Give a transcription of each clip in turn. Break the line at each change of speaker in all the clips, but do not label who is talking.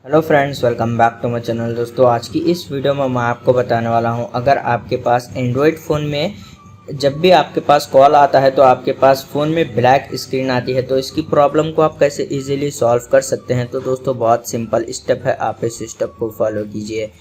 Hello friends, welcome back to my channel. दोस्तों, आज की इस वीडियो में मैं आपको बताने वाला हूं, अगर आपके पास एंड्रॉयड फ़ोन में जब भी आपके पास कॉल आता है तो आपके पास फ़ोन में ब्लैक स्क्रीन आती है, तो इसकी प्रॉब्लम को आप कैसे इजीली सॉल्व कर सकते हैं। तो दोस्तों, बहुत सिंपल स्टेप है, आप इस स्टेप को फॉलो कीजिए।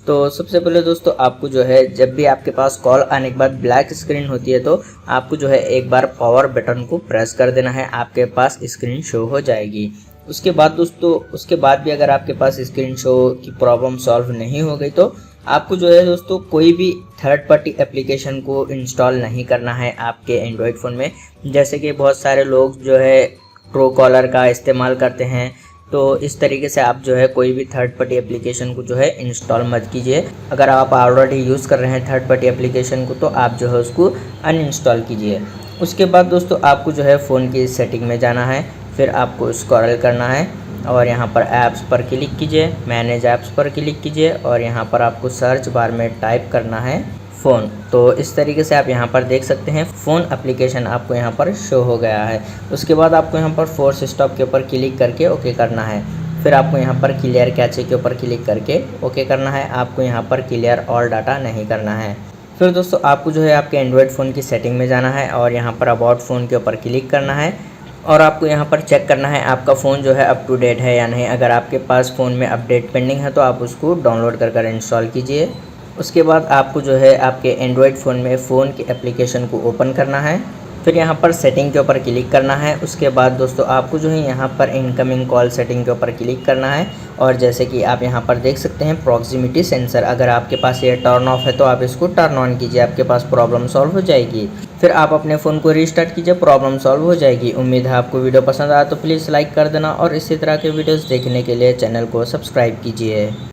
तो सबसे पहले दोस्तों, आपको जो है जब भी आपके पास कॉल आने के बाद ब्लैक स्क्रीन होती है तो आपको जो है एक बार पावर बटन को प्रेस कर देना है, आपके पास स्क्रीन शो हो जाएगी। उसके बाद दोस्तों, उसके बाद भी अगर आपके पास स्क्रीन शो की प्रॉब्लम सॉल्व नहीं हो गई तो आपको जो है दोस्तों कोई भी थर्ड पार्टी एप्लीकेशन को इंस्टॉल नहीं करना है आपके एंड्रॉयड फ़ोन में। जैसे कि बहुत सारे लोग जो है ट्रू कॉलर का इस्तेमाल करते हैं, तो इस तरीके से आप जो है कोई भी थर्ड पार्टी एप्लीकेशन को जो है इंस्टॉल मत कीजिए। अगर आप ऑलरेडी यूज़ कर रहे हैं थर्ड पार्टी एप्लीकेशन को तो आप जो है उसको अनइंस्टॉल कीजिए। उसके बाद दोस्तों, आपको जो है फ़ोन की सेटिंग में जाना है, फिर आपको स्क्रॉल करना है और यहाँ पर ऐप्स पर क्लिक कीजिए, मैनेज ऐप्स पर क्लिक कीजिए और यहाँ पर आपको सर्च बार में टाइप करना है फ़ोन। तो इस तरीके से आप यहाँ पर देख सकते हैं फ़ोन एप्लीकेशन आपको यहाँ पर शो हो गया है। उसके बाद आपको यहाँ पर फोर्स स्टॉप के ऊपर क्लिक करके ओके करना है। फिर आपको यहाँ पर क्लियर कैचे के ऊपर क्लिक करके ओके करना है। आपको यहाँ पर क्लियर ऑल डाटा नहीं करना है। फिर दोस्तों, आपको जो है आपके एंड्रॉयड फ़ोन की सेटिंग में जाना है और यहाँ पर अबाउट फ़ोन के ऊपर क्लिक करना है और आपको यहाँ पर चेक करना है आपका फ़ोन जो है अप टू डेट है या नहीं। अगर आपके पास फ़ोन में अपडेट पेंडिंग है तो आप उसको डाउनलोड कर इंस्टॉल कीजिए। उसके बाद आपको जो है आपके एंड्रॉयड फ़ोन में फ़ोन की एप्लीकेशन को ओपन करना है, फिर यहाँ पर सेटिंग के ऊपर क्लिक करना है। उसके बाद दोस्तों, आपको जो है यहाँ पर इनकमिंग कॉल सेटिंग के ऊपर क्लिक करना है और जैसे कि आप यहाँ पर देख सकते हैं प्रॉक्सिमिटी सेंसर, अगर आपके पास ये टर्न ऑफ है तो आप इसको टर्न ऑन कीजिए, आपके पास प्रॉब्लम सॉल्व हो जाएगी। फिर आप अपने फ़ोन को रीस्टार्ट कीजिए, प्रॉब्लम सॉल्व हो जाएगी। उम्मीद है आपको वीडियो पसंद आया तो प्लीज़ लाइक कर देना और इसी तरह के वीडियोज़ देखने के लिए चैनल को सब्सक्राइब कीजिए।